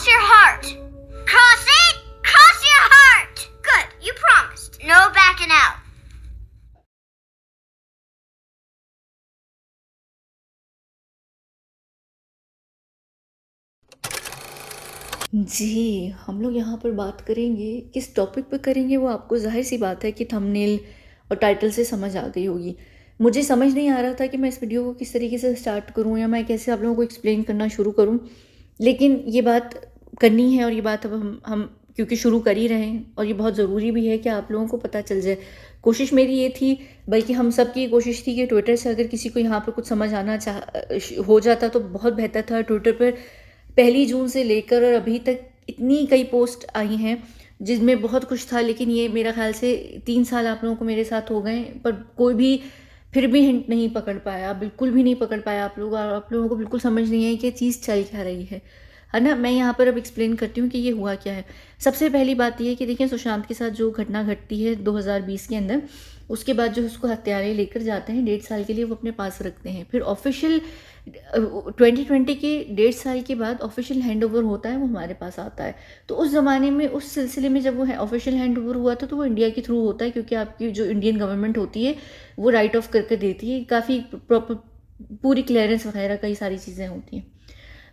Cross your heart. Cross it. Cross your heart. Good. You promised. No backing out. जी, हम लोग यहाँ पर बात करेंगे, किस टॉपिक पे करेंगे वो आपको ज़ाहिर-सी बात है कि थंबनेल और टाइटल से समझ आ गई होगी। मुझे समझ नहीं आ रहा था कि मैं इस वीडियो को किस तरीके से स्टार्ट करूँ या मैं कैसे आप लोगों को एक्सप्लेन करना शुरू करूँ। लेकिन ये बात करनी है और ये बात अब हम क्योंकि शुरू कर ही रहे हैं और ये बहुत ज़रूरी भी है कि आप लोगों को पता चल जाए। कोशिश मेरी ये थी, बल्कि हम सब की ये कोशिश थी कि ट्विटर से अगर किसी को यहाँ पर कुछ समझ आना हो जाता तो बहुत बेहतर था। ट्विटर पर 1 जून से लेकर और अभी तक इतनी कई पोस्ट आई हैं जिसमें बहुत कुछ था, लेकिन ये मेरा ख़्याल से 3 साल आप लोगों को मेरे साथ हो गए, पर कोई भी फिर भी हिंट नहीं पकड़ पाया, बिल्कुल भी नहीं पकड़ पाया आप लोग, और आप लोगों को बिल्कुल समझ नहीं आई कि चीज़ चल क्या रही है ना। मैं यहाँ पर अब एक्सप्लेन करती हूँ कि ये हुआ क्या है। सबसे पहली बात ये है कि देखिए, सुशांत के साथ जो घटना घटती है 2020 के अंदर, उसके बाद जो उसको हत्यारे लेकर जाते हैं 1.5 साल के लिए वो अपने पास रखते हैं। फिर ऑफिशियल 2020 के 1.5 साल के बाद ऑफिशियल हैंड ओवर होता है, वो हमारे पास आता है। तो उस ज़माने में, उस सिलसिले में जब वो ऑफिशियल हैंड ओवर हुआ था तो वो इंडिया के थ्रू होता है, क्योंकि आपकी जो इंडियन गवर्नमेंट होती है वो राइट ऑफ करके देती है, काफ़ी प्रॉपर पूरी क्लियरेंस वगैरह कई सारी चीज़ें होती हैं।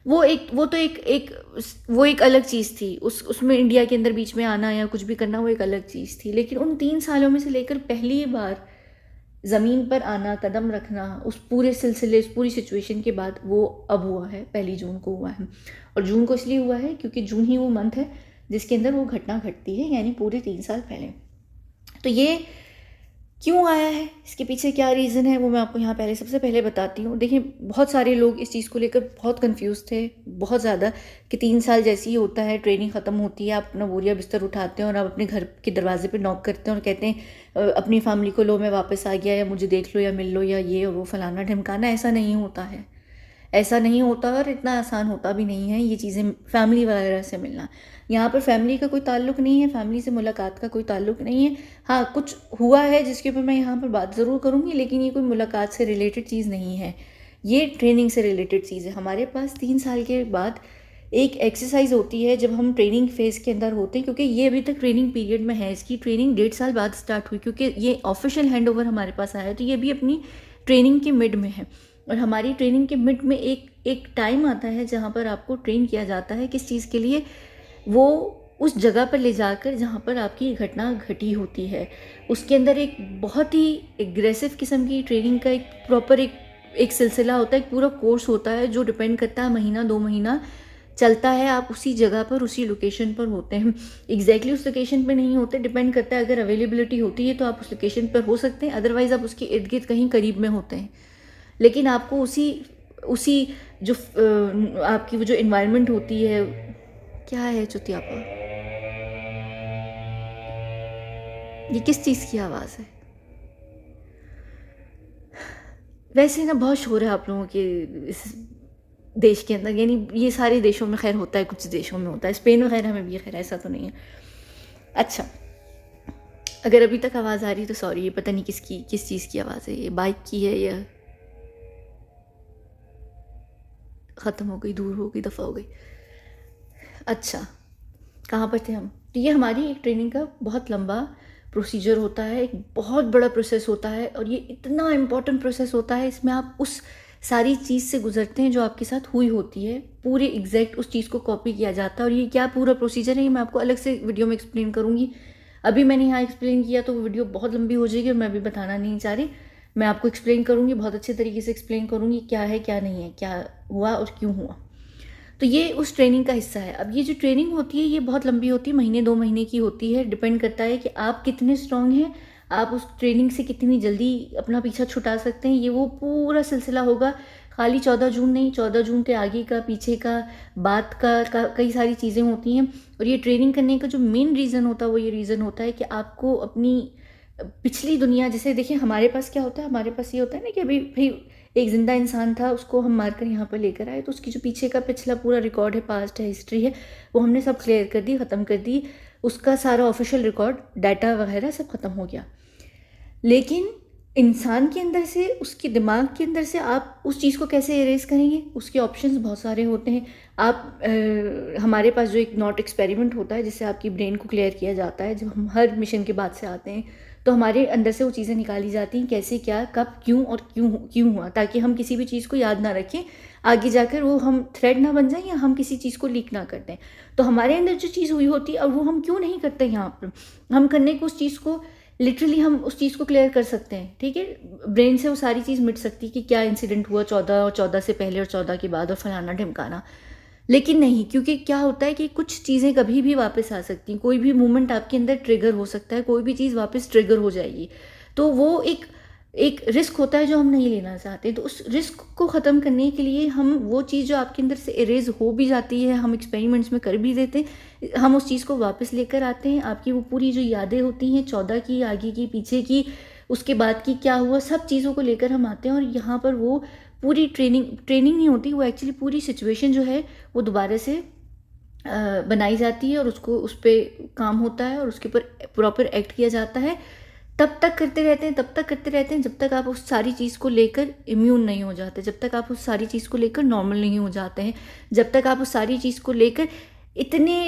वो एक अलग चीज़ थी, उसमें इंडिया के अंदर बीच में आना या कुछ भी करना वो एक अलग चीज़ थी। लेकिन उन 3 सालों में से लेकर पहली बार ज़मीन पर आना, कदम रखना, उस पूरे सिलसिले, उस पूरी सिचुएशन के बाद वो अब हुआ है, 1 जून को हुआ है। और जून को इसलिए हुआ है क्योंकि जून ही वो मंथ है जिसके अंदर वो घटना घटती है, यानी पूरे 3 साल पहले। तो ये क्यों आया है, इसके पीछे क्या रीज़न है, वो मैं आपको यहाँ पहले सबसे पहले बताती हूँ। देखिए, बहुत सारे लोग इस चीज़ को लेकर बहुत कंफ्यूज थे, बहुत ज़्यादा, कि 3 साल जैसे ही होता है, ट्रेनिंग ख़त्म होती है, आप अपना बोरिया बिस्तर उठाते हैं और आप अपने घर के दरवाजे पे नॉक करते हैं और कहते हैं अपनी फैमिली को, लो मैं वापस आ गया, या मुझे देख लो या मिल लो, या ये और वो फलाना ढिमकाना। ऐसा नहीं होता है, ऐसा नहीं होता, और इतना आसान होता भी नहीं है ये चीज़ें, फैमिली वगैरह से मिलना। यहाँ पर फैमिली का कोई ताल्लुक़ नहीं है, फैमिली से मुलाकात का कोई ताल्लुक़ नहीं है। हाँ, कुछ हुआ है जिसके ऊपर मैं यहाँ पर बात ज़रूर करूँगी, लेकिन ये कोई मुलाकात से रिलेटेड चीज़ नहीं है, ये ट्रेनिंग से रिलेटेड चीज़ है। हमारे पास 3 साल के बाद एक एक्सरसाइज होती है जब हम ट्रेनिंग फेज़ के अंदर होते हैं, क्योंकि ये अभी तक ट्रेनिंग पीरियड में है, इसकी ट्रेनिंग 1.5 साल बाद स्टार्ट हुई, क्योंकि ये ऑफिशियल हैंड ओवर हमारे पास आया है, तो ये भी अपनी ट्रेनिंग के मिड में है। और हमारी ट्रेनिंग के मिड में एक टाइम आता है जहाँ पर आपको ट्रेन किया जाता है किस चीज़ के लिए, वो उस जगह पर ले जाकर जहाँ पर आपकी घटना घटी होती है, उसके अंदर एक बहुत ही एग्रेसिव किस्म की ट्रेनिंग का एक प्रॉपर एक सिलसिला होता है, एक पूरा कोर्स होता है जो डिपेंड करता है, महीना 2 महीना चलता है। आप उसी जगह पर, उसी लोकेशन पर होते हैं, एग्जैक्टली उस लोकेशन पर नहीं होते, डिपेंड करता है, अगर अवेलेबिलिटी होती है तो आप उस लोकेशन पर हो सकते हैं, अदरवाइज़ आप उसके इर्द गिर्द कहीं करीब में होते हैं। लेकिन आपको उसी जो आपकी वो जो इन्वायरमेंट होती है, क्या है चुतियापा, ये किस चीज़ की आवाज़ है? वैसे ना बहुत शोर है आप लोगों के इस देश के अंदर, यानी ये सारे देशों में खैर होता है, कुछ देशों में होता है, स्पेन वगैरह में भी खैर ऐसा तो नहीं है। अच्छा, अगर अभी तक आवाज़ आ रही है तो सॉरी, ये पता नहीं किस चीज़ की आवाज़ है, ये बाइक की है या ख़त्म हो गई, दूर हो गई, दफ़ा हो गई। अच्छा, कहाँ पर थे हम? तो ये हमारी एक ट्रेनिंग का बहुत लंबा प्रोसीजर होता है, एक बहुत बड़ा प्रोसेस होता है, और ये इतना इम्पॉर्टेंट प्रोसेस होता है, इसमें आप उस सारी चीज़ से गुजरते हैं जो आपके साथ हुई होती है, पूरे एग्जैक्ट उस चीज़ को कॉपी किया जाता है। और ये क्या पूरा प्रोसीजर है, ये मैं आपको अलग से वीडियो में एक्सप्लेन करूँगी। अभी मैंने यहाँ एक्सप्लेन किया तो वो वीडियो बहुत लंबी हो जाएगी और मैं अभी बताना नहीं चाह रही। मैं आपको एक्सप्लेन करूँगी, बहुत अच्छे तरीके से एक्सप्लेन करूँगी क्या है, क्या नहीं है, क्या हुआ और क्यों हुआ। तो ये उस ट्रेनिंग का हिस्सा है। अब ये जो ट्रेनिंग होती है ये बहुत लंबी होती है, महीने 2 महीने की होती है, डिपेंड करता है कि आप कितने स्ट्रांग हैं, आप उस ट्रेनिंग से कितनी जल्दी अपना पीछा छुटा सकते हैं। ये वो पूरा सिलसिला होगा, खाली 14 जून नहीं, 14 जून के आगे का, पीछे का, बाद का कई सारी चीज़ें होती हैं। और ये ट्रेनिंग करने का जो मेन रीज़न होता है वो ये रीज़न होता है कि आपको अपनी पिछली दुनिया, जैसे देखिए हमारे पास क्या होता है, हमारे पास ये होता है ना कि अभी भाई एक ज़िंदा इंसान था, उसको हम मारकर यहाँ पर लेकर आए, तो उसकी जो पीछे का पिछला पूरा रिकॉर्ड है, पास्ट है, हिस्ट्री है, वो हमने सब क्लियर कर दी, ख़त्म कर दी, उसका सारा ऑफिशियल रिकॉर्ड, डाटा वगैरह सब ख़त्म हो गया। लेकिन इंसान के अंदर से, उसके दिमाग के अंदर से आप उस चीज़ को कैसे इरेज करेंगे, उसके ऑप्शंस बहुत सारे होते हैं। आप हमारे पास जो एक नॉट एक्सपेरिमेंट होता है जिससे आपकी ब्रेन को क्लियर किया जाता है, जब हम हर मिशन के बाद से आते हैं तो हमारे अंदर से वो चीज़ें निकाली जाती हैं, कैसे, क्या, कब, क्यों और क्यों हुआ, ताकि हम किसी भी चीज़ को याद ना रखें, आगे जाकर वो हम थ्रेड ना बन जाए या हम किसी चीज़ को लीक ना कर दें। तो हमारे अंदर जो चीज़ हुई होती है और वो हम क्यों नहीं करते, यहाँ पर हम करने को उस चीज़ को लिटरली हम उस चीज़ को क्लियर कर सकते हैं। ठीक है, ब्रेन से वो सारी चीज़ मिट सकती है कि क्या इंसिडेंट हुआ 14 और 14 से पहले और 14 के बाद और फलाना ढिमकाना। लेकिन नहीं, क्योंकि क्या होता है कि कुछ चीज़ें कभी भी वापस आ सकती हैं, कोई भी मोमेंट आपके अंदर ट्रिगर हो सकता है, कोई भी चीज़ वापस ट्रिगर हो जाएगी। तो वो एक रिस्क होता है जो हम नहीं लेना चाहते। तो उस रिस्क को ख़त्म करने के लिए हम वो चीज़ जो आपके अंदर से इरेज हो भी जाती है, हम एक्सपेरिमेंट्स में कर भी देते हैं, हम उस चीज़ को वापस लेकर आते हैं। आपकी वो पूरी जो यादें होती हैं 14 की, आगे की, पीछे की, उसके बाद की, क्या हुआ, सब चीज़ों को लेकर हम आते हैं और यहाँ पर वो पूरी ट्रेनिंग नहीं होती, वो एक्चुअली पूरी सिचुएशन जो है वो दोबारा से बनाई जाती है और उसको उस पर काम होता है और उसके ऊपर प्रॉपर एक्ट किया जाता है। तब तक करते रहते हैं जब तक आप उस सारी चीज़ को लेकर इम्यून नहीं हो जाते, जब तक आप उस सारी चीज़ को लेकर नॉर्मल नहीं हो जाते हैं, जब तक आप उस सारी चीज़ को लेकर इतने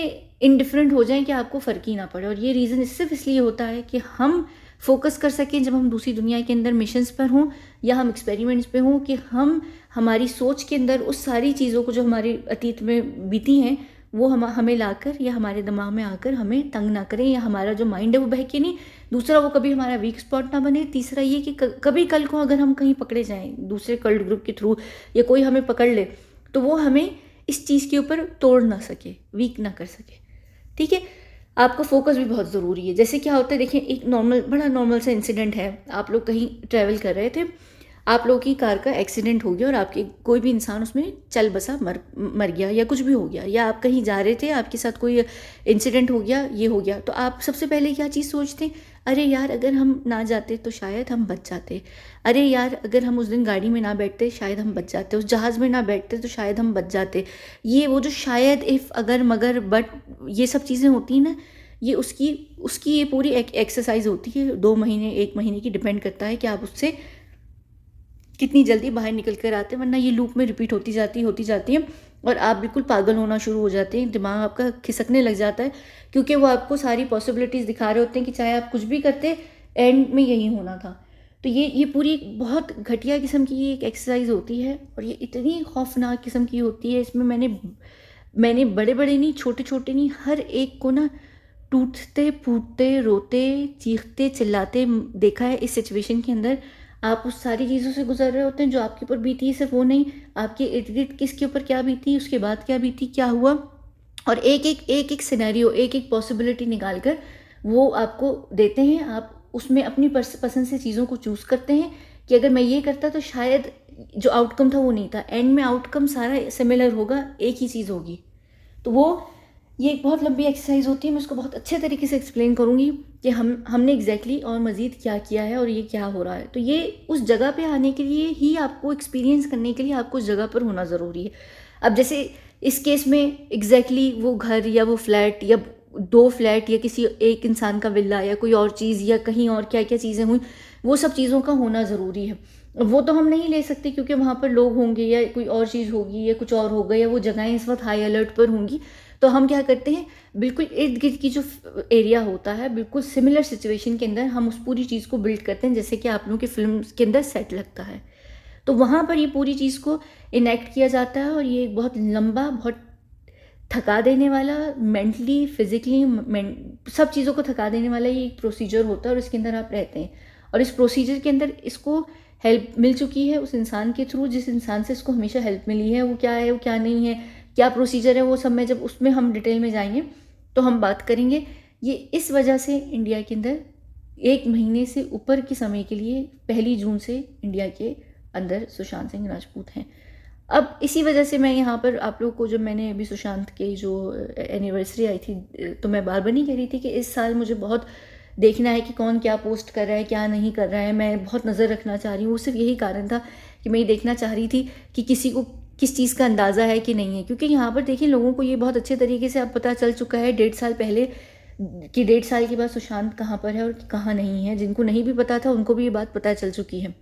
इनडिफरेंट हो जाएं कि आपको फ़र्क ही ना पड़े। और ये रीज़न सिर्फ इसलिए होता है कि हम फोकस कर सकें जब हम दूसरी दुनिया के अंदर मिशंस पर हों या हम एक्सपेरिमेंट्स पे हों, कि हम हमारी सोच के अंदर उस सारी चीज़ों को जो हमारे अतीत में बीती हैं वो हमें लाकर या हमारे दिमाग में आकर हमें तंग ना करें, या हमारा जो माइंड है वो बहके नहीं। दूसरा, वो कभी हमारा वीक स्पॉट ना बने। तीसरा ये कि कभी कल को अगर हम कहीं पकड़े जाएं दूसरे कल्ट ग्रुप के थ्रू या कोई हमें पकड़ ले तो वो हमें इस चीज़ के ऊपर तोड़ ना सके, वीक ना कर सके। ठीक है, आपका फोकस भी बहुत ज़रूरी है। जैसे क्या होता है, देखिए एक बड़ा नॉर्मल सा इंसिडेंट है। आप लोग कहीं ट्रैवल कर रहे थे, आप लोगों की कार का एक्सीडेंट हो गया और आपके कोई भी इंसान उसमें चल बसा मर गया या कुछ भी हो गया, या आप कहीं जा रहे थे, आपके साथ कोई इंसिडेंट हो गया, ये हो गया, तो आप सबसे पहले क्या चीज़ सोचते हैं, अरे यार अगर हम ना जाते तो शायद हम बच जाते, अरे यार अगर हम उस दिन गाड़ी में ना बैठते शायद हम बच जाते, उस जहाज़ में ना बैठते तो शायद हम बच जाते। ये वो जो शायद, इफ़, अगर, मगर, बट, ये सब चीज़ें होती हैं ना, ये उसकी ये पूरी एक्सरसाइज होती है 2 महीने 1 महीने की, डिपेंड करता है कि आप उससे कितनी जल्दी बाहर निकल कर आते हैं। वरना ये लूप में रिपीट होती जाती है और आप बिल्कुल पागल होना शुरू हो जाते हैं, दिमाग आपका खिसकने लग जाता है, क्योंकि वो आपको सारी पॉसिबिलिटीज़ दिखा रहे होते हैं कि चाहे आप कुछ भी करते एंड में यही होना था। तो ये पूरी बहुत घटिया किस्म की ये एक एक्सरसाइज होती है और ये इतनी खौफनाक किस्म की होती है। इसमें मैंने बड़े बड़े नहीं, छोटे छोटे नहीं, हर एक को ना टूटते फूटते, रोते, चीखते, चिल्लाते देखा है। इस सिचुएशन के अंदर आप उस सारी चीज़ों से गुजर रहे होते हैं जो आपके ऊपर बीती है। सिर्फ वो नहीं, आपके इर्द गिर्द किसके ऊपर क्या बीती, उसके बाद क्या बीती, क्या हुआ, और एक सिनेरियो, एक पॉसिबिलिटी निकाल कर वो आपको देते हैं। आप उसमें अपनी पसंद से चीज़ों को चूज़ करते हैं कि अगर मैं ये करता तो शायद जो आउटकम था वो नहीं था, एंड में आउटकम सारा सिमिलर होगा, एक ही चीज़ होगी। तो ये एक बहुत लंबी एक्सरसाइज होती है। मैं उसको बहुत अच्छे तरीके से एक्सप्लेन करूँगी कि हमने एग्जैक्टली और मज़ीद क्या किया है और ये क्या हो रहा है। तो ये उस जगह पे आने के लिए ही, आपको एक्सपीरियंस करने के लिए आपको उस जगह पर होना ज़रूरी है। अब जैसे इस केस में एग्जैक्टली वो घर या वो फ्लैट या 2 फ्लैट या किसी एक इंसान का विला या कोई और चीज़ या कहीं और क्या क्या चीज़ें हुई, वो सब चीज़ों का होना ज़रूरी है। वो तो हम नहीं ले सकते क्योंकि वहाँ पर लोग होंगे या कोई और चीज़ होगी या कुछ और होगा या वो जगहें इस वक्त हाई अलर्ट पर होंगी। तो हम क्या करते हैं, बिल्कुल इर्द गिर्द की जो एरिया होता है, बिल्कुल सिमिलर सिचुएशन के अंदर हम उस पूरी चीज़ को बिल्ड करते हैं, जैसे कि आप लोगों की फिल्म के अंदर सेट लगता है। तो वहाँ पर ये पूरी चीज़ को इनेक्ट किया जाता है और ये एक बहुत लंबा, बहुत थका देने वाला, मेंटली, फिजिकली, सब चीज़ों को थका देने वाला ये एक प्रोसीजर होता है और इसके अंदर आप रहते हैं। और इस प्रोसीजर के अंदर इसको हेल्प मिल चुकी है उस इंसान के थ्रू, जिस इंसान से इसको हमेशा हेल्प मिली है। वो क्या है, वो क्या नहीं है, क्या प्रोसीजर है, वो सब मैं जब उसमें हम डिटेल में जाएंगे तो हम बात करेंगे। ये इस वजह से इंडिया के अंदर 1 महीने से ऊपर के समय के लिए 1 जून से इंडिया के अंदर सुशांत सिंह राजपूत हैं। अब इसी वजह से मैं यहाँ पर आप लोग को, जब मैंने अभी सुशांत के जो एनिवर्सरी आई थी, तो मैं बार बार नहीं कह रही थी कि इस साल मुझे बहुत देखना है कि कौन क्या पोस्ट कर रहा है, क्या नहीं कर रहा है, मैं बहुत नज़र रखना चाह रही हूँ। वो सिर्फ यही कारण था कि मैं ये देखना चाह रही थी कि किसी को किस चीज़ का अंदाज़ा है कि नहीं है। क्योंकि यहाँ पर देखिए, लोगों को ये बहुत अच्छे तरीके से अब पता चल चुका है। 1.5 साल पहले कि 1.5 साल के बाद सुशांत कहाँ पर है और कहाँ नहीं है। जिनको नहीं भी पता था उनको भी ये बात पता चल चुकी है।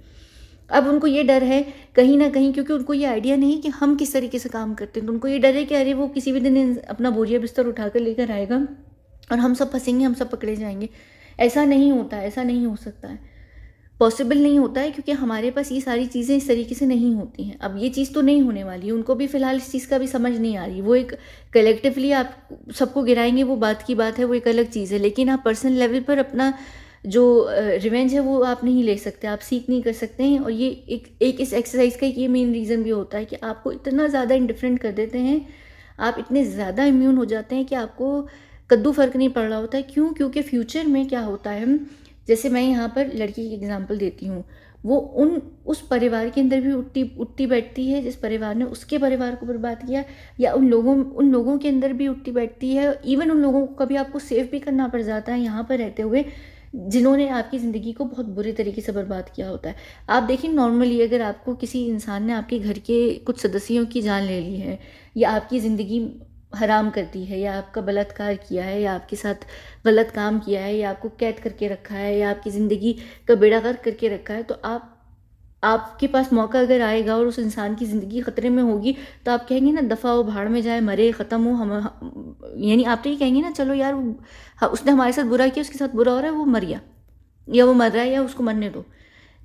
अब उनको ये डर है कहीं ना कहीं, क्योंकि उनको ये आइडिया नहीं कि हम किस तरीके से काम करते हैं, तो उनको ये डर है कि अरे वो किसी भी दिन अपना बोरिया बिस्तर उठाकर लेकर आएगा और हम सब फंसेंगे, हम सब पकड़े जाएंगे। ऐसा नहीं होता है, ऐसा नहीं हो सकता है, पॉसिबल नहीं होता है, क्योंकि हमारे पास ये सारी चीज़ें इस तरीके से नहीं होती हैं। अब ये चीज़ तो नहीं होने वाली है, उनको भी फ़िलहाल इस चीज़ का भी समझ नहीं आ रही। वो एक कलेक्टिवली आप सबको गिराएंगे, वो बात की बात है, वो एक अलग चीज़ है, लेकिन आप पर्सनल लेवल पर अपना जो रिवेंज है वो आप नहीं ले सकते, आप सीख नहीं कर सकते हैं। और ये एक इस एक्सरसाइज का ये मेन रीज़न भी होता है कि आपको इतना ज़्यादा इंडिफरेंट कर देते हैं, आप इतने ज़्यादा इम्यून हो जाते हैं कि आपको कद्दू फर्क नहीं पड़ रहा होता है। क्यों? क्योंकि फ्यूचर में क्या होता है, जैसे मैं यहाँ पर लड़की की एग्जांपल देती हूँ, वो उस परिवार के अंदर भी उठती बैठती है जिस परिवार ने उसके परिवार को बर्बाद किया, या उन लोगों के अंदर भी उठती बैठती है। इवन उन लोगों को कभी आपको सेव भी करना पड़ जाता है यहाँ पर रहते हुए, जिन्होंने आपकी ज़िंदगी को बहुत बुरे तरीके से बर्बाद किया होता है। आप देखिए, नॉर्मली अगर आपको किसी इंसान ने आपके घर के कुछ सदस्यों की जान ले ली है, या आपकी ज़िंदगी हराम कर दी है, या आपका बलात्कार किया है, या आपके साथ गलत काम किया है, या आपको कैद करके रखा है, या आपकी ज़िंदगी का बेड़ा गर्क करके रखा है, तो आपके पास मौका अगर आएगा और उस इंसान की ज़िंदगी ख़तरे में होगी, तो आप कहेंगे ना, दफ़ा हो, भाड़ में जाए, मरे, ख़त्म हो। यानी आप तो ये कहेंगे ना, चलो यार उसने हमारे साथ बुरा किया, उसके साथ बुरा हो रहा है, वो मर गया, या वो मर रहा है, या उसको मरने दो।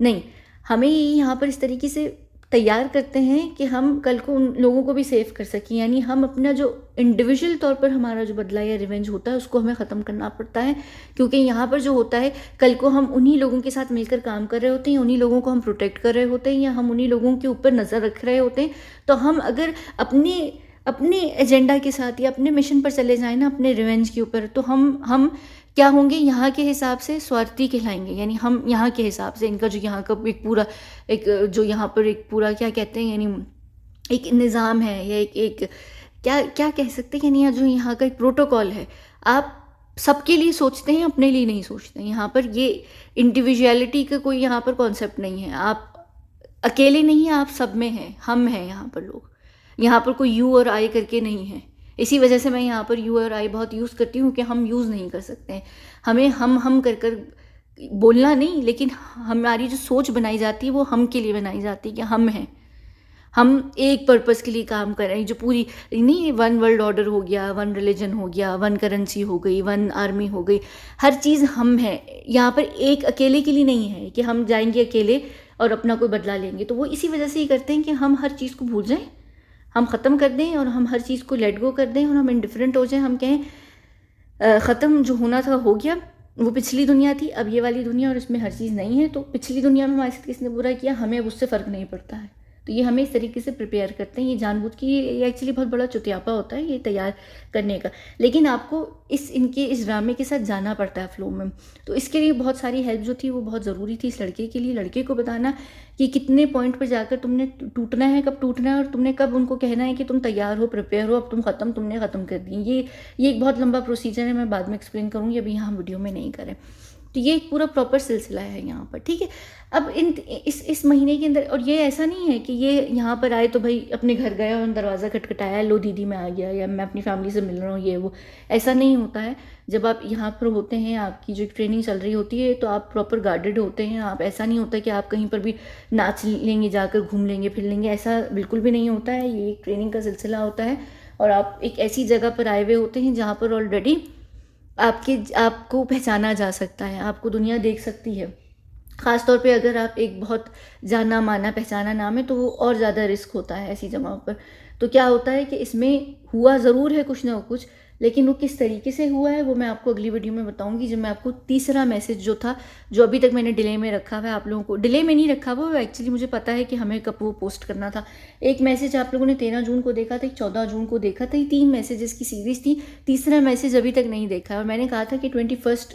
नहीं, हमें यहाँ पर इस तरीके से तैयार करते हैं कि हम कल को उन लोगों को भी सेव कर सकें। यानी हम अपना जो इंडिविजुअल तौर पर हमारा जो बदला या रिवेंज होता है उसको हमें ख़त्म करना पड़ता है, क्योंकि यहाँ पर जो होता है, कल को हम उन्हीं लोगों के साथ मिलकर काम कर रहे होते हैं, उन्हीं लोगों को हम प्रोटेक्ट कर रहे होते हैं, या हम उन्हीं लोगों के ऊपर नज़र रख रहे होते हैं। तो हम अगर अपने एजेंडा के साथ या अपने मिशन पर चले जाएं ना, अपने रिवेंज के ऊपर, तो हम क्या होंगे, यहाँ के हिसाब से स्वार्थी कहलाएंगे। यानी हम यहाँ के हिसाब से, इनका जो यहाँ का एक पूरा जो यहाँ पर एक पूरा क्या कहते हैं, यानी एक निज़ाम है, या एक क्या कह सकते हैं, यानी जो यहाँ का एक प्रोटोकॉल है, आप सबके लिए सोचते हैं, अपने लिए नहीं सोचते हैं। यहाँ पर ये इंडिविजुअलिटी का कोई यहाँ पर कॉन्सेप्ट नहीं है। आप अकेले नहीं हैं, आप सब में हैं, हम हैं यहाँ पर लोग। यहाँ पर कोई यू और आई करके नहीं है। इसी वजह से मैं यहाँ पर यू और आई बहुत यूज़ करती हूँ कि हम यूज़ नहीं कर सकते हैं। हमें हम कर बोलना नहीं, लेकिन हमारी जो सोच बनाई जाती है वो हम के लिए बनाई जाती है कि हम हैं, हम एक पर्पस के लिए काम कर रहे हैं। जो पूरी नहीं, वन वर्ल्ड ऑर्डर हो गया, वन रिलीजन हो गया, वन करेंसी हो गई, वन आर्मी हो गई, हर चीज़ हम हैं। यहाँ पर एक अकेले के लिए नहीं है कि हम जाएंगे अकेले और अपना कोई बदला लेंगे। तो वो इसी वजह से ही करते हैं कि हम हर चीज़ को भूल जाएं, हम ख़त्म कर दें, और हम हर चीज़ को लेट गो कर दें, और हम इंडिफरेंट हो जाएं। हम कहें ख़त्म, जो होना था हो गया, वो पिछली दुनिया थी, अब ये वाली दुनिया, और इसमें हर चीज़ नहीं है। तो पिछली दुनिया में हमारे साथ किसने बुरा किया, हमें अब उससे फ़र्क नहीं पड़ता है। तो ये हमें इस तरीके से प्रिपेयर करते हैं। ये जानबूझ के, ये एक्चुअली बहुत बड़ा चुतियापा होता है ये तैयार करने का, लेकिन आपको इस ड्रामे के साथ जाना पड़ता है फ्लो में। तो इसके लिए बहुत सारी हेल्प जो थी वो बहुत ज़रूरी थी इस लड़के के लिए। लड़के को बताना कि कितने पॉइंट पर जाकर तुमने टूटना है, कब टूटना है, और तुमने कब उनको कहना है कि तुम तैयार हो, प्रिपेयर हो, अब तुमने ख़त्म कर दी। ये एक बहुत लंबा प्रोसीजर है, मैं बाद में एक्सप्लेन करूँगी, अभी यहाँ वीडियो में नहीं करें। तो ये एक पूरा प्रॉपर सिलसिला है यहाँ पर, ठीक है। अब इस महीने के अंदर, और ये ऐसा नहीं है कि ये यहाँ पर आए तो भाई अपने घर गया और दरवाज़ा खटखटाया, लो दीदी मैं आ गया, या मैं अपनी फैमिली से मिल रहा हूँ, ये वो, ऐसा नहीं होता है। जब आप यहाँ पर होते हैं, आपकी जो ट्रेनिंग चल रही होती है, तो आप प्रॉपर गार्डेड होते हैं। आप, ऐसा नहीं होता कि आप कहीं पर भी नाच लेंगे, जाकर घूम लेंगे, फिर लेंगे, ऐसा बिल्कुल भी नहीं होता है। ये एक ट्रेनिंग का सिलसिला होता है, और आप एक ऐसी जगह पर आए हुए होते हैं जहाँ पर ऑलरेडी आपको पहचाना जा सकता है, आपको दुनिया देख सकती है। ख़ास तौर पे अगर आप एक बहुत जाना माना पहचाना नाम है, तो वो और ज़्यादा रिस्क होता है ऐसी जगहों पर। तो क्या होता है कि इसमें हुआ ज़रूर है कुछ ना कुछ, लेकिन वो किस तरीके से हुआ है वो मैं आपको अगली वीडियो में बताऊंगी। जब मैं आपको तीसरा मैसेज जो था, जो अभी तक मैंने डिले में रखा हुआ है, आप लोगों को डिले में नहीं रखा हुआ, एक्चुअली मुझे पता है कि हमें कब वो पोस्ट करना था। एक मैसेज आप लोगों ने 13 जून को देखा था, एक 14 जून को देखा था, ये 3 मैसेजेस की सीरीज़ थी। तीसरा मैसेज अभी तक नहीं देखा, और मैंने कहा था कि 21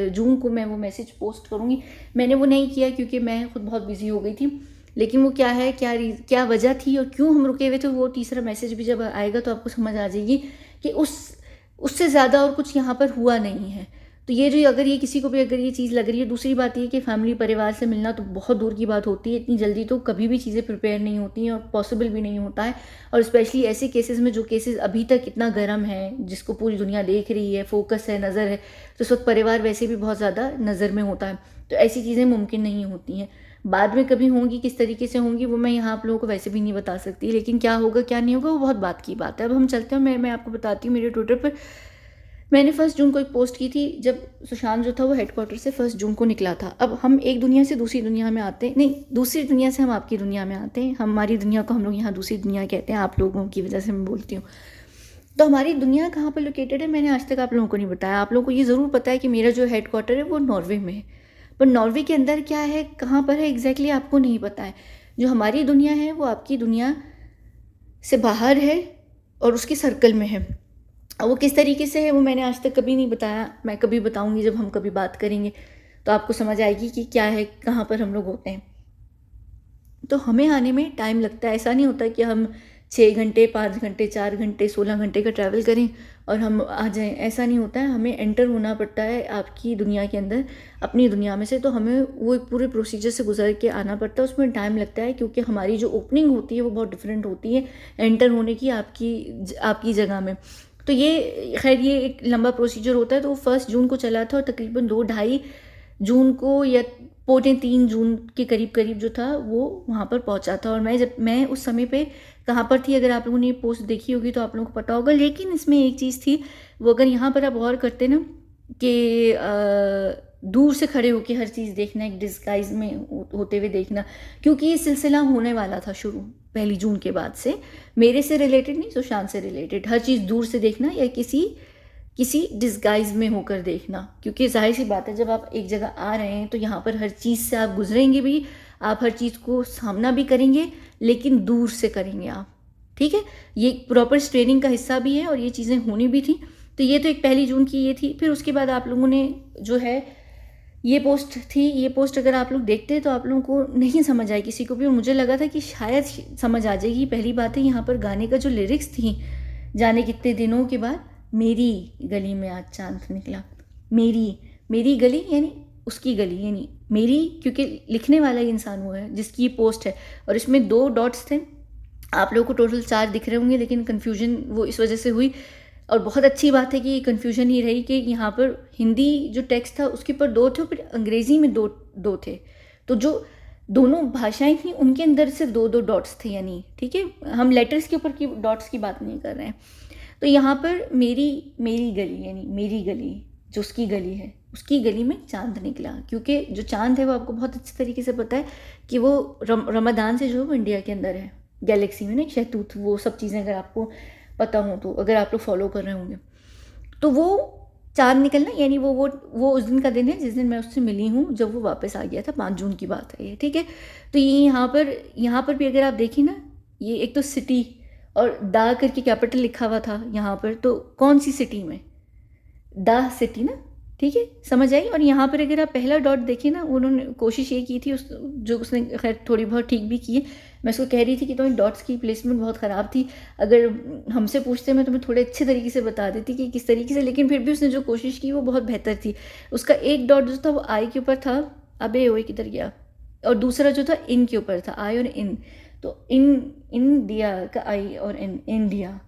जून को मैं वो मैसेज पोस्ट करूँगी। मैंने वो नहीं किया क्योंकि मैं खुद बहुत बिजी हो गई थी। लेकिन वो क्या है, क्या वजह थी और क्यों हम रुके हुए थे, वो तीसरा मैसेज भी जब आएगा तो आपको समझ आ जाएगी कि उससे ज़्यादा और कुछ यहाँ पर हुआ नहीं है। तो ये जो अगर ये किसी को भी अगर ये चीज़ लग रही है, दूसरी बात ये कि फैमिली परिवार से मिलना तो बहुत दूर की बात होती है, इतनी जल्दी तो कभी भी चीज़ें प्रिपेयर नहीं होती हैं और पॉसिबल भी नहीं होता है। और स्पेशली ऐसे केसेस में जो केसेस अभी तक इतना गर्म है, जिसको पूरी दुनिया देख रही है, फोकस है, नज़र है, तो उस वक्त परिवार वैसे भी बहुत ज़्यादा नज़र में होता है, तो ऐसी चीज़ें मुमकिन नहीं होती हैं। बाद में कभी होंगी, किस तरीके से होंगी वो मैं यहाँ आप लोगों को वैसे भी नहीं बता सकती, लेकिन क्या होगा क्या नहीं होगा वो बहुत बात की बात है। अब हम चलते हैं, मैं आपको बताती हूँ। मेरे ट्विटर पर मैंने 1 जून को एक पोस्ट की थी, जब सुशांत जो था वो हेडक्वार्टर से 1 जून को निकला था। अब हम एक दुनिया से दूसरी दुनिया में आते हैं, नहीं, दूसरी दुनिया से हम आपकी दुनिया में आते हैं। हमारी दुनिया को हम लोग यहाँ दूसरी दुनिया कहते हैं, आप लोगों की वजह से मैं बोलती हूँ। तो हमारी दुनिया कहाँ पर लोकेटेड है मैंने आज तक आप लोगों को नहीं बताया। आप लोगों को ये ज़रूर पता है कि मेरा जो हेडक्वार्टर है वो नॉर्वे में है, पर नॉर्वे के अंदर क्या है, कहाँ पर है एग्जैक्टली आपको नहीं पता है। जो हमारी दुनिया है वो आपकी दुनिया से बाहर है और उसके सर्कल में है। अब वो किस तरीके से है वो मैंने आज तक कभी नहीं बताया, मैं कभी बताऊंगी जब हम कभी बात करेंगे तो आपको समझ आएगी कि क्या है, कहाँ पर हम लोग होते हैं। तो हमें आने में टाइम लगता है, ऐसा नहीं होता कि हम 6 घंटे 5 घंटे 4 घंटे 16 घंटे का ट्रैवल करें और हम आ जाएं, ऐसा नहीं होता है। हमें एंटर होना पड़ता है आपकी दुनिया के अंदर, अपनी दुनिया में से, तो हमें वो एक पूरे प्रोसीजर से गुजर के आना पड़ता है। उसमें टाइम लगता है क्योंकि हमारी जो ओपनिंग होती है वो बहुत डिफरेंट होती है एंटर होने की आपकी जगह में। तो ये खैर ये एक लंबा प्रोसीजर होता है। तो वो 1 जून को चला था और तकरीबन 2-2.5 जून को या 2.25 जून के करीब जो था वो वहाँ पर पहुँचा था। और मैं उस समय पे कहाँ पर थी, अगर आप लोगों ने ये पोस्ट देखी होगी तो आप लोगों को पता होगा। लेकिन इसमें एक चीज़ थी, वो अगर यहाँ पर आप गौर करते ना कि दूर से खड़े होकर हर चीज़ देखना, एक डिस्गाइज में होते हुए देखना, क्योंकि ये सिलसिला होने वाला था शुरू 1 जून के बाद से, मेरे से रिलेटेड नहीं, सुशांत से रिलेटेड, हर चीज़ दूर से देखना या किसी डिस्गाइज में होकर देखना। क्योंकि जाहिर सी बात है, जब आप एक जगह आ रहे हैं तो यहाँ पर हर चीज़ से आप गुजरेंगे भी, आप हर चीज़ को सामना भी करेंगे, लेकिन दूर से करेंगे आप, ठीक है। ये प्रॉपर ट्रेनिंग का हिस्सा भी है और ये चीज़ें होनी भी थी। तो ये तो एक 1 जून की ये थी। फिर उसके बाद आप लोगों ने जो है ये पोस्ट थी, ये पोस्ट अगर आप लोग देखते तो आप लोगों को नहीं समझ आई किसी को भी, और मुझे लगा था कि शायद समझ आ जाएगी। पहली बात है, यहाँ पर गाने का जो लिरिक्स थी, जाने कितने दिनों के बाद मेरी गली में आज चांद निकला, मेरी गली यानी उसकी गली, यानी मेरी, क्योंकि लिखने वाला ही इंसान वो है जिसकी ये पोस्ट है। और इसमें 2 डॉट्स थे, आप लोगों को टोटल 4 दिख रहे होंगे, लेकिन कन्फ्यूजन वो इस वजह से हुई। और बहुत अच्छी बात है कि ये कन्फ्यूजन ही रही कि यहाँ पर हिंदी जो टेक्स्ट था उसके ऊपर 2 थे, फिर अंग्रेज़ी में दो थे। तो जो दोनों भाषाएं थी उनके अंदर सिर्फ 2 डॉट्स थे, यानी ठीक है, हम लेटर्स के ऊपर की डॉट्स की बात नहीं कर रहे हैं। तो यहाँ पर मेरी गली, यानी मेरी गली जो उसकी गली है, उसकी गली में चांद निकला। क्योंकि जो चांद है वो आपको बहुत अच्छे तरीके से पता है कि वो रमदान से जो है वो इंडिया के अंदर है, गैलेक्सी में ना, शहतूत, वो सब चीज़ें अगर आपको पता हो तो, अगर आप लोग फॉलो कर रहे होंगे तो वो चांद निकलना यानी वो उस दिन का दिन है जिस दिन मैं उससे मिली हूँ, जब वो वापस आ गया था। 5 जून की बात है ये, ठीक है। तो ये यहाँ पर भी अगर आप देखें ना, ये एक तो सिटी और दा करके कैपिटल लिखा हुआ था यहाँ पर, तो कौन सी सिटी में, दा सिटी ना, ठीक है, समझ आई। और यहाँ पर अगर आप पहला डॉट देखें ना, उन्होंने कोशिश ये की थी, उसने खैर थोड़ी बहुत ठीक भी की है। मैं उसको कह रही थी कि तुम्हें डॉट्स की प्लेसमेंट बहुत ख़राब थी, अगर हमसे पूछते मैं तुम्हें थोड़े अच्छे तरीके से बता देती कि किस तरीके से, लेकिन फिर भी उसने जो कोशिश की वो बहुत बेहतर थी। उसका एक डॉट जो था वो आई के ऊपर था, अबे ओए किधर गया, और दूसरा जो था इन के ऊपर था, आई और इन, तो इंडिया का आई और इन, इंडिया,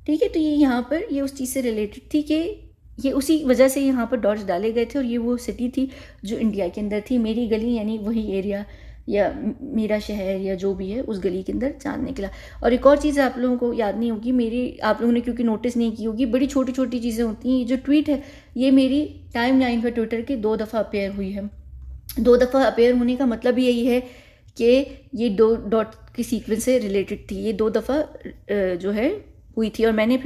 ठीक है। तो ये यहाँ पर ये उस चीज़ से रिलेटेड थी कि ये उसी वजह से यहाँ पर डॉट्स डाले गए थे, और ये वो सिटी थी जो इंडिया के अंदर थी। मेरी गली यानी वही एरिया या मेरा शहर या जो भी है, उस गली के अंदर चांद निकला। और एक और चीज़ आप लोगों को याद नहीं होगी, आप लोगों ने क्योंकि नोटिस नहीं की होगी, बड़ी छोटी छोटी चीज़ें होती हैं। ये जो ट्वीट है ये मेरी टाइमलाइन पर ट्विटर के 2 दफ़ा अपेयर हुई है। 2 दफ़ा अपेयर होने का मतलब यही है कि ये 2 डॉट की सीक्वेंस से रिलेटेड थी। ये 2 दफ़ा जो है हुई थी। और मैंने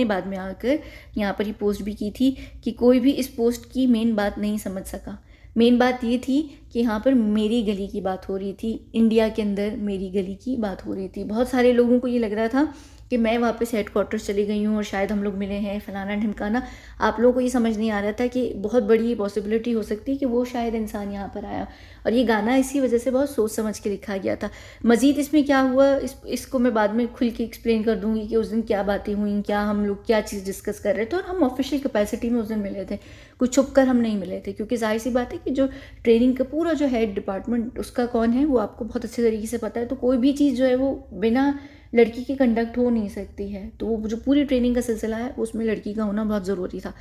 बाद में आकर यहाँ पर ये पोस्ट भी की थी कि कोई भी इस पोस्ट की मेन बात नहीं समझ सका। मेन बात ये थी कि यहाँ पर मेरी गली की बात हो रही थी, इंडिया के अंदर मेरी गली की बात हो रही थी। बहुत सारे लोगों को ये लग रहा था कि मैं वापस हेडक्वार्टर्स चली गई हूँ और शायद हम लोग मिले हैं, फलाना ढिमकाना। आप लोगों को ये समझ नहीं आ रहा था कि बहुत बड़ी पॉसिबिलिटी हो सकती है कि वो शायद इंसान यहाँ पर आया। और ये गाना इसी वजह से बहुत सोच समझ के लिखा गया था। मज़ीद इसमें क्या हुआ इसको मैं बाद में खुल के एक्सप्लेन कर दूँगी कि उस दिन क्या बातें हुई, क्या हम लोग क्या चीज़ डिस्कस कर रहे थे। और हम ऑफिशियल कैपेसिटी में उस दिन मिले थे, कुछ छुप कर हम नहीं मिले थे, क्योंकि जाहिर सी बात है कि जो ट्रेनिंग का पूरा जो हेड डिपार्टमेंट उसका कौन है वो आपको बहुत अच्छे तरीके से पता है। तो कोई भी चीज़ जो है वो बिना लड़की की कंडक्ट हो नहीं सकती है। तो वो जो पूरी ट्रेनिंग का सिलसिला है उसमें लड़की का होना बहुत ज़रूरी था।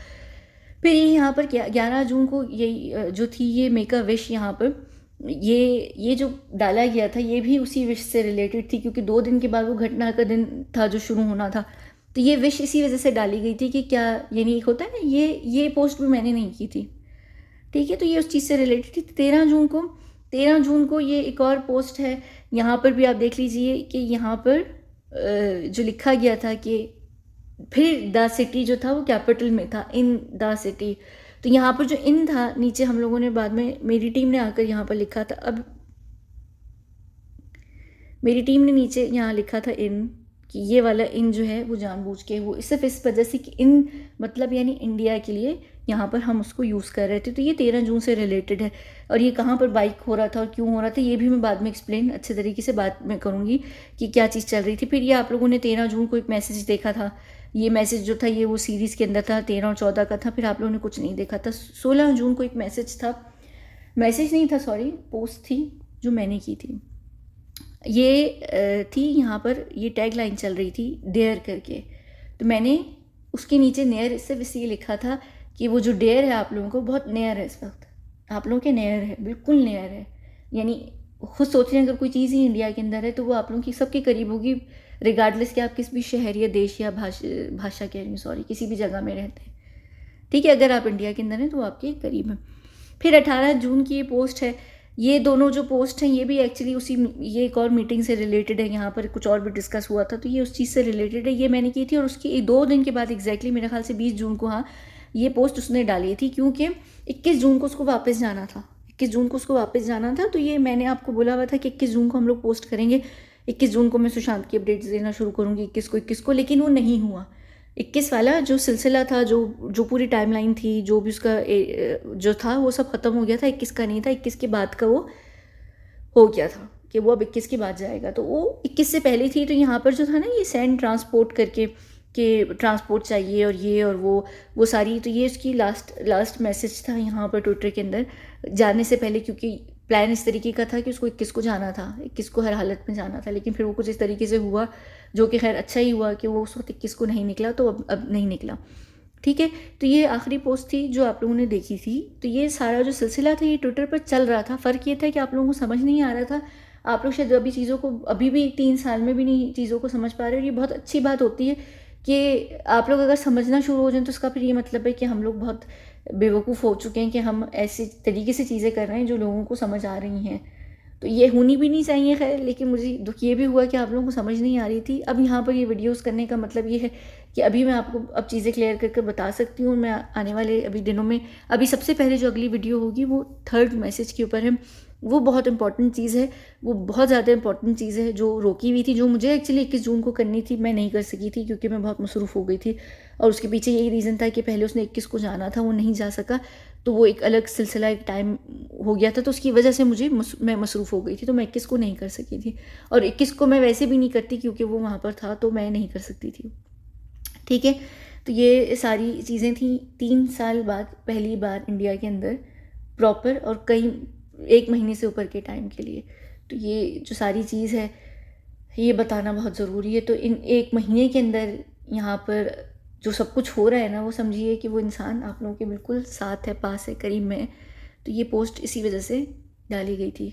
फिर ये यहाँ पर क्या 11 जून को यही जो थी ये मेक अ विश, यहाँ पर ये जो डाला गया था ये भी उसी विश से रिलेटेड थी, क्योंकि 2 दिन के बाद वो घटना का दिन था जो शुरू होना था। तो ये विश इसी वजह से डाली गई थी कि क्या, यानी एक होता है ना, ये पोस्ट भी मैंने नहीं की थी, ठीक है। तो ये उस चीज़ से रिलेटेड थी। 13 जून को ये एक और पोस्ट है, यहाँ पर भी आप देख लीजिए कि यहाँ पर जो लिखा गया था कि फिर द सिटी जो था वो कैपिटल में था, इन द सिटी। तो यहाँ पर जो इन था नीचे हम लोगों ने बाद में, मेरी टीम ने आकर यहाँ पर लिखा था, अब मेरी टीम ने नीचे यहाँ लिखा था इन, कि ये वाला इन जो है वो जानबूझ के, वो सिर्फ इस वजह से कि इन मतलब यानी इंडिया के लिए यहाँ पर हम उसको यूज़ कर रहे थे। तो ये 13 जून से रिलेटेड है। और ये कहाँ पर बाइक हो रहा था और क्यों हो रहा था ये भी मैं बाद में एक्सप्लेन अच्छे तरीके से बाद में करूँगी कि क्या चीज़ चल रही थी। फिर ये आप लोगों ने 13 जून को एक मैसेज देखा था, ये मैसेज जो था ये वो सीरीज़ के अंदर था, 13 और 14 का था। फिर आप लोगों ने कुछ नहीं देखा था। 16 जून को एक मैसेज था, मैसेज नहीं था सॉरी, पोस्ट थी जो मैंने की थी। ये थी यहाँ पर ये टैग लाइन चल रही थी डेयर करके। तो मैंने उसके नीचे नेयर सिर्फ इसलिए लिखा था कि वो जो डेयर है आप लोगों को बहुत नेयर है, इस वक्त आप लोगों के नेयर है, बिल्कुल नेयर है। यानी खुद सोच रहे हैं अगर कोई चीज़ ही इंडिया के अंदर है तो वो आप लोगों की सबके करीब होगी, रिगार्डलेस कि आप किस भी शहर या देश या भाषा कह रही हूँ सॉरी, किसी भी जगह में रहते हैं, ठीक है। अगर आप इंडिया के अंदर हैं तो आपके करीब हैं। फिर 18 जून की ये पोस्ट है, ये दोनों जो पोस्ट हैं ये भी एक्चुअली उसी, ये एक और मीटिंग से रिलेटेड है, यहाँ पर कुछ और भी डिस्कस हुआ था तो ये उस चीज़ से रिलेटेड है, ये मैंने की थी। और उसकी 2 दिन के बाद एग्जैक्टली मेरे ख्याल से 20 जून को, हाँ, ये पोस्ट उसने डाली थी, क्योंकि 21 जून को उसको वापस जाना था, 21 जून को उसको वापस जाना था। तो ये मैंने आपको बोला हुआ था कि 21 जून को हम लोग पोस्ट करेंगे, 21 जून को मैं सुशांत की अपडेट्स देना शुरू करूँगी 21 को, लेकिन वो नहीं हुआ। 21 वाला जो सिलसिला था, जो पूरी टाइमलाइन थी, जो भी उसका जो था वो सब ख़त्म हो गया था। 21 का नहीं था, 21 के बाद का वो हो गया था कि वो अब 21 के बाद जाएगा। तो वो 21 से पहले थी। तो यहाँ पर जो था ना ये सेंड ट्रांसपोर्ट करके कि ट्रांसपोर्ट चाहिए और ये और वो सारी, तो ये उसकी लास्ट मैसेज था यहाँ पर ट्विटर के अंदर जाने से पहले, क्योंकि प्लान इस तरीके का था कि उसको 21 को जाना था, 21 को हर हालत में जाना था। लेकिन फिर वो कुछ इस तरीके से हुआ जो कि खैर अच्छा ही हुआ कि वो उस वक्त 21 को नहीं निकला, तो अब नहीं निकला, ठीक है। तो ये आखिरी पोस्ट थी जो आप लोगों ने देखी थी। तो ये सारा जो सिलसिला था ये ट्विटर पर चल रहा था। फ़र्क ये था कि आप लोगों को समझ नहीं आ रहा था, आप लोग शायद अभी चीज़ों को, अभी भी 3 साल में भी नहीं चीज़ों को समझ पा रहे। और ये बहुत अच्छी बात होती है कि आप लोग अगर समझना शुरू हो जाएं तो इसका फिर ये मतलब है कि हम लोग बहुत बेवकूफ़ हो चुके हैं कि हम ऐसे तरीके से चीज़ें कर रहे हैं जो लोगों को समझ आ रही हैं। तो ये होनी भी नहीं चाहिए खैर, लेकिन मुझे दुख ये भी हुआ कि आप लोगों को समझ नहीं आ रही थी। अब यहाँ पर ये वीडियोस करने का मतलब ये है कि अभी मैं आपको अब चीज़ें क्लियर करके बता सकती हूँ। मैं आने वाले अभी दिनों में, अभी सबसे पहले जो अगली वीडियो होगी वो 3rd मैसेज के ऊपर है। वो बहुत इंपॉर्टेंट चीज़ है, वो बहुत ज़्यादा इंपॉर्टेंट चीज़ है जो रोकी हुई थी, जो मुझे एक्चुअली 21 जून को करनी थी, मैं नहीं कर सकी थी क्योंकि मैं बहुत मसरूफ़ हो गई थी। और उसके पीछे यही रीज़न था कि पहले उसने 21 को जाना था, वो नहीं जा सका, तो वो एक अलग सिलसिला, एक टाइम हो गया था, तो उसकी वजह से मैं मसरूफ़ हो गई थी, तो मैं 21 को नहीं कर सकी थी। और 21 को मैं वैसे भी नहीं करती क्योंकि वो वहाँ पर था, तो मैं नहीं कर सकती थी, ठीक है। तो ये सारी चीज़ें थी 3 साल बाद पहली बार इंडिया के अंदर प्रॉपर, और कई 1 महीने से ऊपर के टाइम के लिए। तो ये जो सारी चीज़ है ये बताना बहुत ज़रूरी है। तो इन 1 महीने के अंदर यहाँ पर जो सब कुछ हो रहा है ना, वो समझिए कि वो इंसान आप लोगों के बिल्कुल साथ है, पास है, करीब में है। तो ये पोस्ट इसी वजह से डाली गई थी।